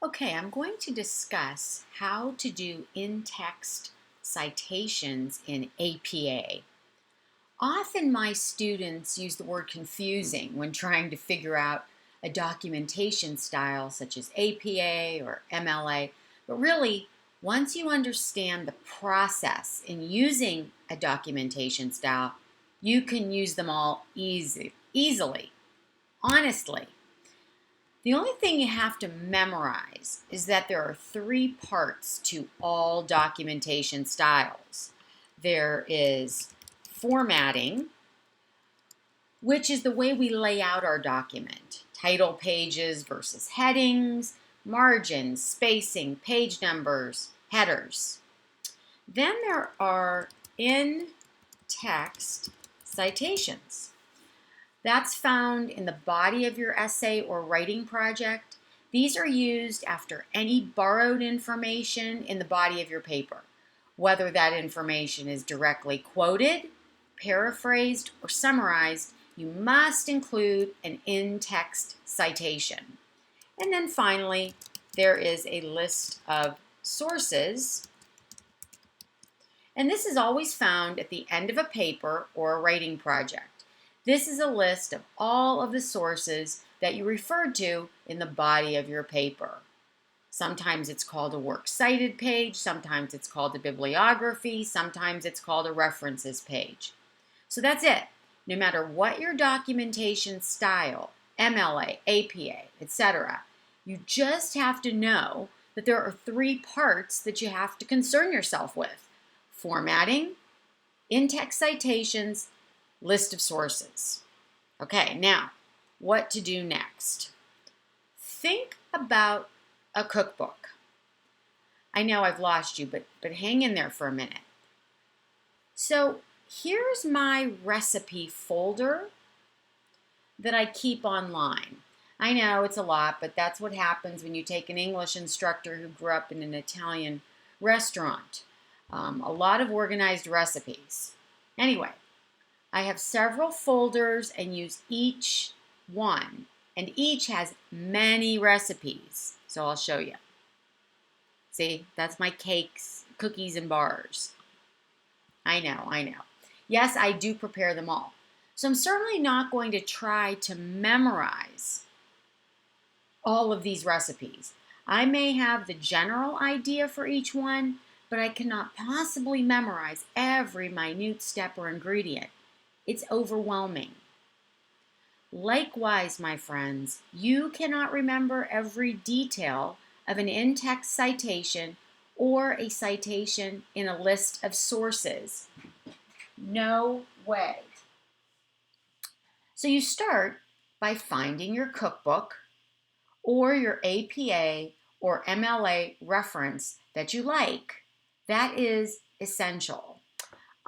Okay, I'm going to discuss how to do in-text citations in APA. Often my students use the word confusing when trying to figure out a documentation style such as APA or MLA, but really, once you understand the process in using a documentation style, you can use them all easily. Honestly, the only thing you have to memorize is that there are three parts to all documentation styles. There is formatting, which is the way we lay out our document. Title pages versus headings, margins, spacing, page numbers, headers. Then there are in-text citations. That's found in the body of your essay or writing project. These are used after any borrowed information in the body of your paper, whether that information is directly quoted, paraphrased, or summarized. You must include an in-text citation. And then finally, there is a list of sources, and this is always found at the end of a paper or a writing project. This is a list of all of the sources that you referred to in the body of your paper. Sometimes it's called a works cited page, sometimes it's called a bibliography, sometimes it's called a references page. So that's it. No matter what your documentation style, MLA, APA, etc., you just have to know that there are three parts that you have to concern yourself with: formatting, in-text citations, list of sources. Okay, now, what to do next? Think about a cookbook. I know I've lost you, but hang in there for a minute. So here's my recipe folder that I keep online. I know it's a lot, but that's what happens when you take an English instructor who grew up in an Italian restaurant. A lot of organized recipes. Anyway, I have several folders and use each one, and each has many recipes. So I'll show you. See, that's my cakes, cookies, and bars. I know. Yes, I do prepare them all. So I'm certainly not going to try to memorize all of these recipes. I may have the general idea for each one, but I cannot possibly memorize every minute step or ingredient. It's overwhelming. Likewise, my friends, you cannot remember every detail of an in-text citation or a citation in a list of sources. No way. So you start by finding your cookbook or your APA or MLA reference that you like. That is essential.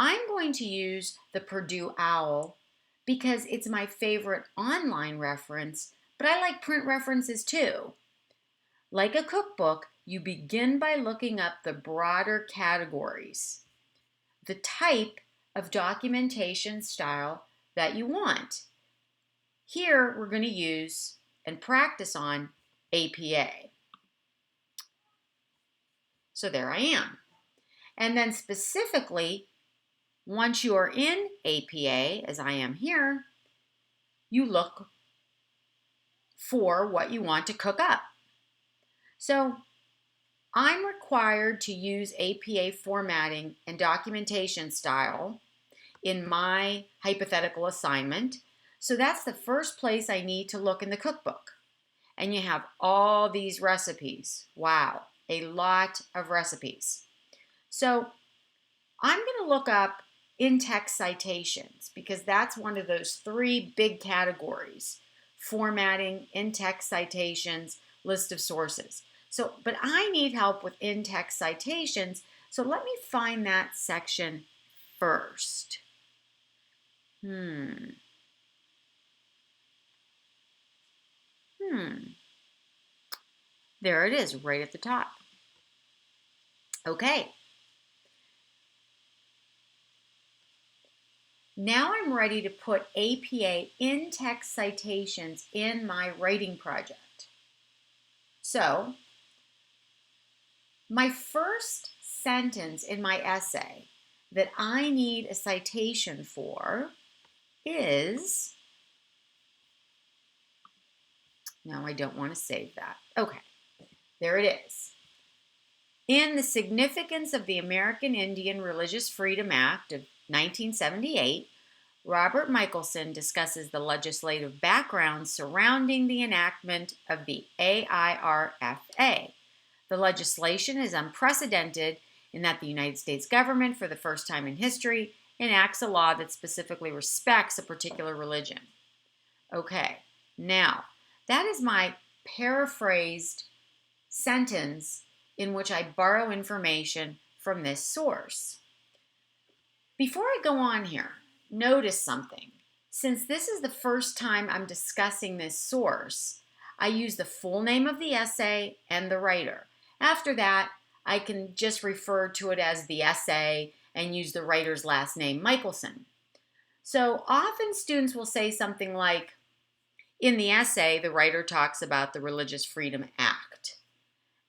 I'm going to use the Purdue OWL because it's my favorite online reference, but I like print references too. Like a cookbook, you begin by looking up the broader categories, the type of documentation style that you want. Here we're going to use and practice on APA. So there I am. And then specifically, once you are in APA, as I am here, you look for what you want to cook up. So I'm required to use APA formatting and documentation style in my hypothetical assignment. So that's the first place I need to look in the cookbook. And you have all these recipes. Wow, a lot of recipes. So I'm going to look up in-text citations because that's one of those three big categories: formatting, in-text citations, list of sources. So, but I need help with in-text citations, so let me find that section first. There it is, right at the top. Okay. Now I'm ready to put APA in-text citations in my writing project. So My first sentence in my essay that I need a citation for is, no, I don't want to save that. Okay, there it is. In The Significance of the American Indian Religious Freedom Act of 1978, Robert Michelson discusses the legislative background surrounding the enactment of the AIRFA. The legislation is unprecedented in that the United States government, for the first time in history, enacts a law that specifically respects a particular religion. Okay, now, that is my paraphrased sentence in which I borrow information from this source. Before I go on here, notice something. Since this is the first time I'm discussing this source, I use the full name of the essay and the writer. After that, I can just refer to it as the essay and use the writer's last name, Michelson. So often students will say something like, in the essay, the writer talks about the Religious Freedom Act.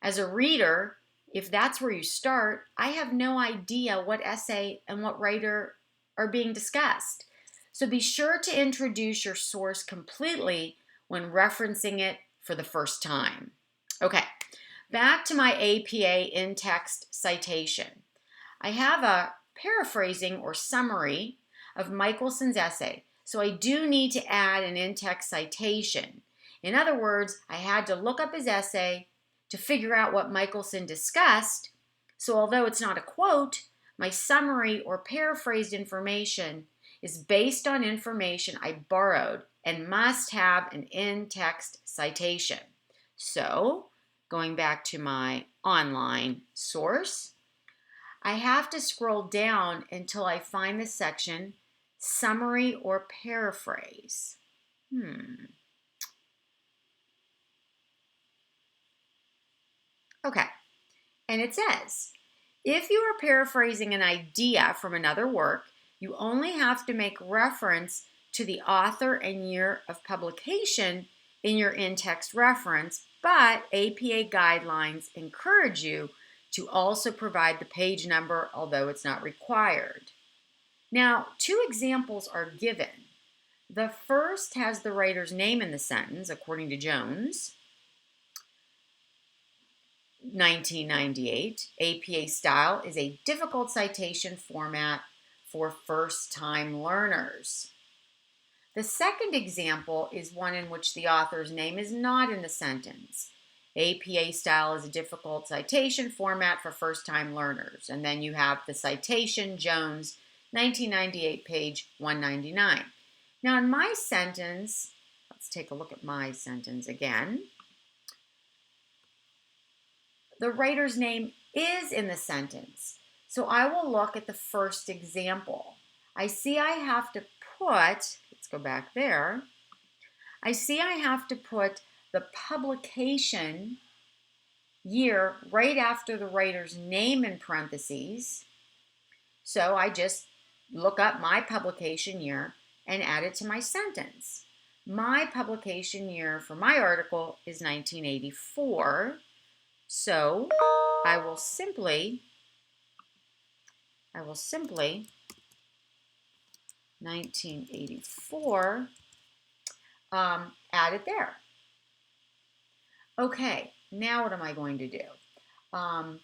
As a reader, if that's where you start, I have no idea what essay and what writer are being discussed. So be sure to introduce your source completely when referencing it for the first time. Okay, back to my APA in-text citation. I have a paraphrasing or summary of Michelson's essay, so I do need to add an in-text citation. In other words, I had to look up his essay to figure out what Michelson discussed, so although it's not a quote, my summary or paraphrased information is based on information I borrowed and must have an in-text citation. So, going back to my online source, I have to scroll down until I find the section Summary or Paraphrase. Okay, and it says, if you are paraphrasing an idea from another work, you only have to make reference to the author and year of publication in your in-text reference, but APA guidelines encourage you to also provide the page number, although it's not required. Now, two examples are given. The first has the writer's name in the sentence, according to Jones, 1998. APA style is a difficult citation format for first-time learners. The second example is one in which the author's name is not in the sentence. APA style is a difficult citation format for first-time learners. And then you have the citation, Jones, 1998, page 199. Now in my sentence, let's take a look at my sentence again. The writer's name is in the sentence. So I will look at the first example. I see I have to put, let's go back there. I see I have to put the publication year right after the writer's name in parentheses. So I just look up my publication year and add it to my sentence. My publication year for my article is 1984. So I will simply 1984 add it there. Okay, now what am I going to do? I'm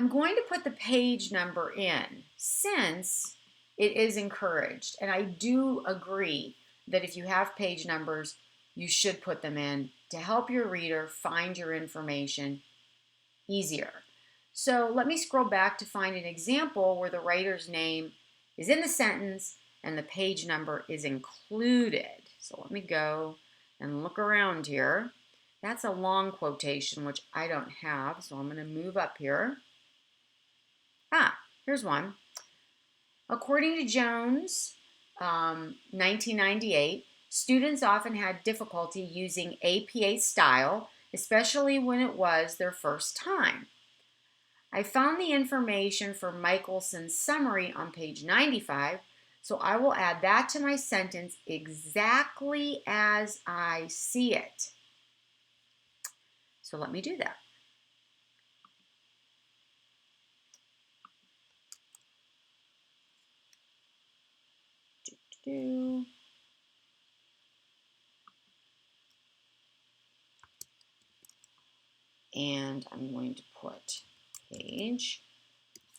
going to put the page number in since it is encouraged. And I do agree that if you have page numbers, you should put them in to help your reader find your information easier. So let me scroll back to find an example where the writer's name is in the sentence and the page number is included. So let me go and look around here. That's a long quotation, which I don't have, so I'm going to move up here. Here's one. According to Jones, 1998, students often had difficulty using APA style, especially when it was their first time. I found the information for Michelson's summary on page 95, so I will add that to my sentence exactly as I see it. So let me do that. And I'm going to put page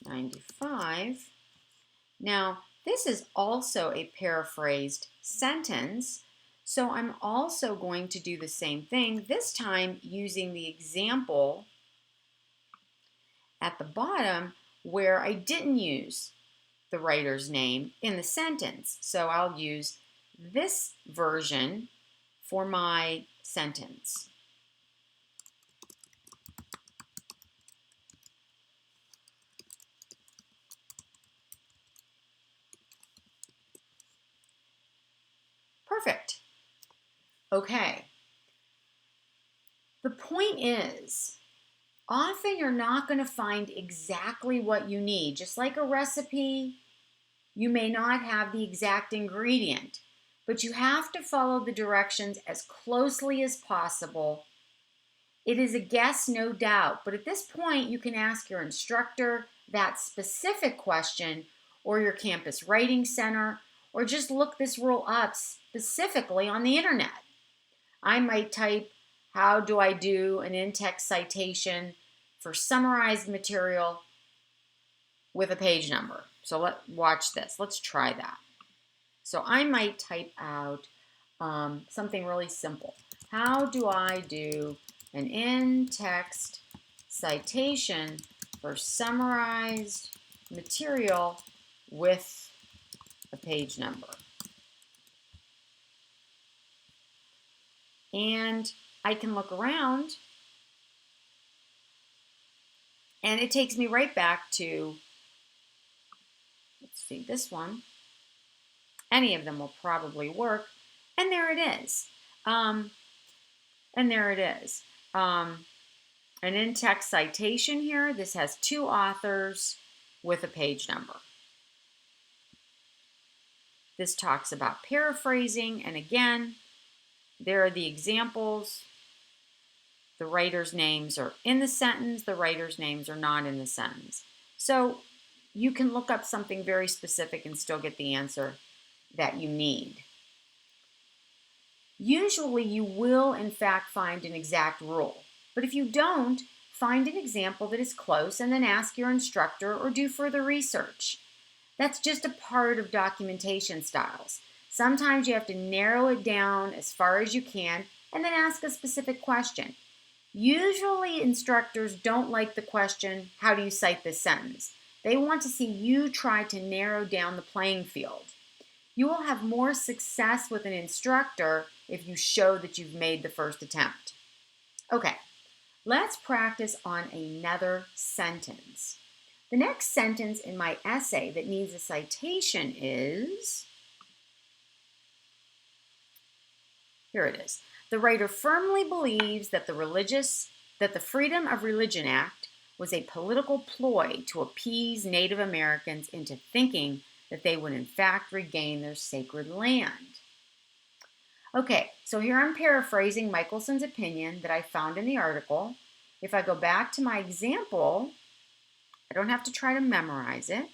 95. Now, this is also a paraphrased sentence, so I'm also going to do the same thing, this time using the example at the bottom where I didn't use the writer's name in the sentence. So I'll use this version for my sentence. Perfect. Okay. The point is, often you're not going to find exactly what you need. Just like a recipe, you may not have the exact ingredient, but you have to follow the directions as closely as possible. It is a guess, no doubt, but at this point, you can ask your instructor that specific question, or your campus writing center, or just look this rule up specifically on the internet. I might type, how do I do an in-text citation for summarized material with a page number? So watch this. Let's try that. So I might type out something really simple. How do I do an in-text citation for summarized material with a page number? And I can look around and it takes me right back to, let's see, this one. Any of them will probably work. And there it is. An in-text citation here. This has 2 authors with a page number. This talks about paraphrasing, and again, there are the examples. The writer's names are in the sentence, the writer's names are not in the sentence. So you can look up something very specific and still get the answer that you need. Usually you will in fact find an exact rule, but if you don't, find an example that is close and then ask your instructor or do further research. That's just a part of documentation styles. Sometimes you have to narrow it down as far as you can and then ask a specific question. Usually instructors don't like the question, how do you cite this sentence? They want to see you try to narrow down the playing field. You will have more success with an instructor if you show that you've made the first attempt. Okay, let's practice on another sentence. The next sentence in my essay that needs a citation is, here it is. The writer firmly believes that the Freedom of Religion Act was a political ploy to appease Native Americans into thinking that they would in fact regain their sacred land. Okay, so here I'm paraphrasing Michelson's opinion that I found in the article. If I go back to my example, I don't have to try to memorize it.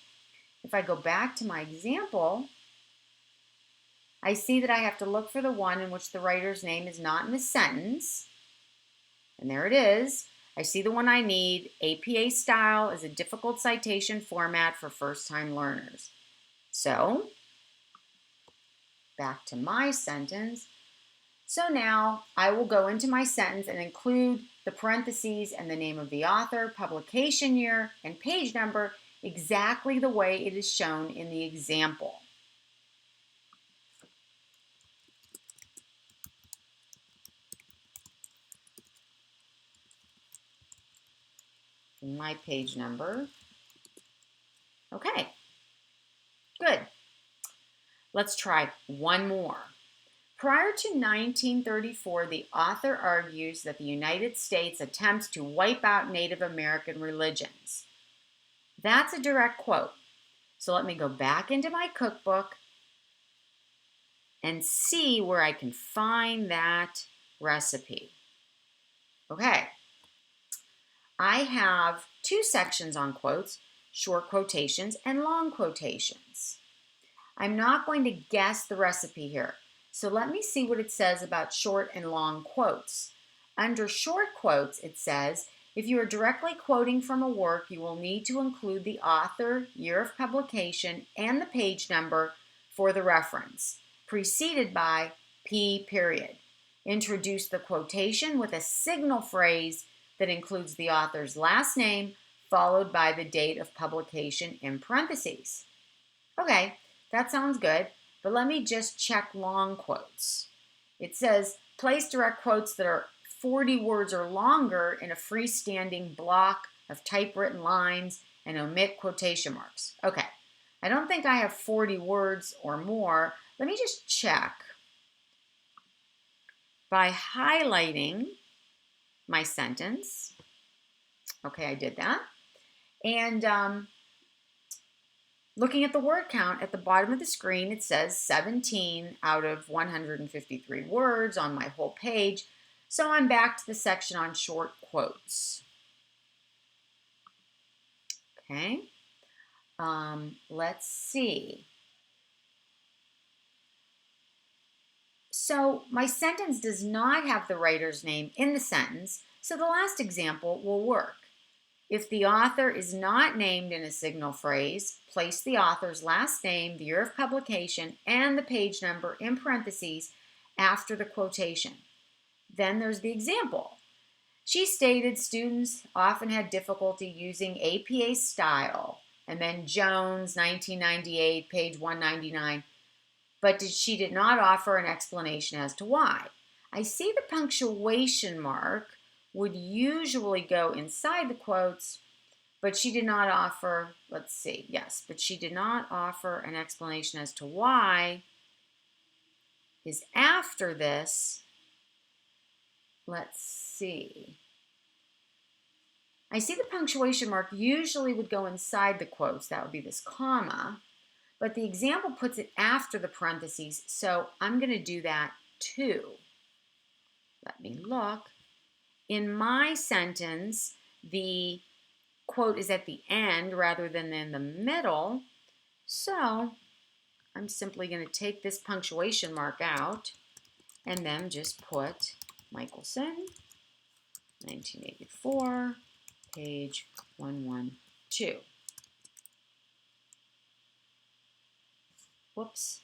If I go back to my example, I see that I have to look for the one in which the writer's name is not in the sentence. And there it is. I see the one I need. APA style is a difficult citation format for first-time learners. So, back to my sentence. So now I will go into my sentence and include the parentheses and the name of the author, publication year, and page number exactly the way it is shown in the example. My page number. Okay, good. Let's try one more. Prior to 1934, the author argues that the United States attempts to wipe out Native American religions. That's a direct quote. So let me go back into my cookbook and see where I can find that recipe. Okay. I have 2 sections on quotes, short quotations and long quotations. I'm not going to guess the recipe here. So let me see what it says about short and long quotes. Under short quotes, it says, if you are directly quoting from a work, you will need to include the author, year of publication, and the page number for the reference, preceded by P period. Introduce the quotation with a signal phrase that includes the author's last name, followed by the date of publication in parentheses. Okay, that sounds good, but let me just check long quotes. It says, place direct quotes that are 40 words or longer in a freestanding block of typewritten lines and omit quotation marks. Okay, I don't think I have 40 words or more. Let me just check. By highlighting my sentence, okay, I did that, and looking at the word count at the bottom of the screen, it says 17 out of 153 words on my whole page. So I'm back to the section on short quotes. Okay, let's see. So my sentence does not have the writer's name in the sentence, so the last example will work. If the author is not named in a signal phrase, place the author's last name, the year of publication, and the page number in parentheses after the quotation. Then there's the example. She stated students often had difficulty using APA style, and then Jones, 1998, page 199, but she did not offer an explanation as to why. I see the punctuation mark would usually go inside the quotes, but she did not offer, let's see, yes, but she did not offer an explanation as to why is after this. Let's see. I see the punctuation mark usually would go inside the quotes. That would be this comma. But the example puts it after the parentheses, so I'm going to do that too. Let me look. In my sentence, the quote is at the end rather than in the middle, so I'm simply going to take this punctuation mark out and then just put Michelson, 1984, page 112. Whoops.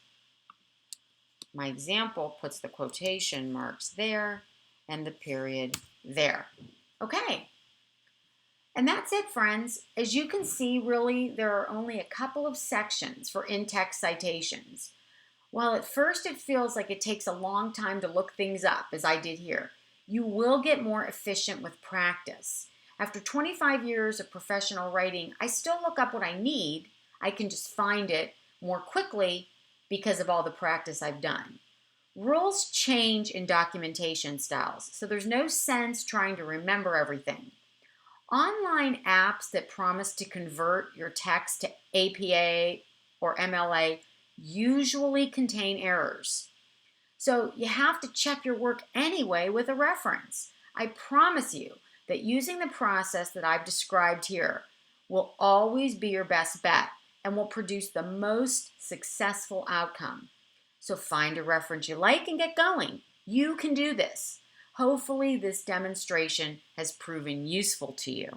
My example puts the quotation marks there and the period there. Okay. And that's it, friends. As you can see, really, there are only a couple of sections for in-text citations. While at first it feels like it takes a long time to look things up, as I did here, you will get more efficient with practice. After 25 years of professional writing, I still look up what I need. I can just find it more quickly because of all the practice I've done. Rules change in documentation styles, so there's no sense trying to remember everything. Online apps that promise to convert your text to APA or MLA usually contain errors. So you have to check your work anyway with a reference. I promise you that using the process that I've described here will always be your best bet and will produce the most successful outcome. So find a reference you like and get going. You can do this. Hopefully this demonstration has proven useful to you.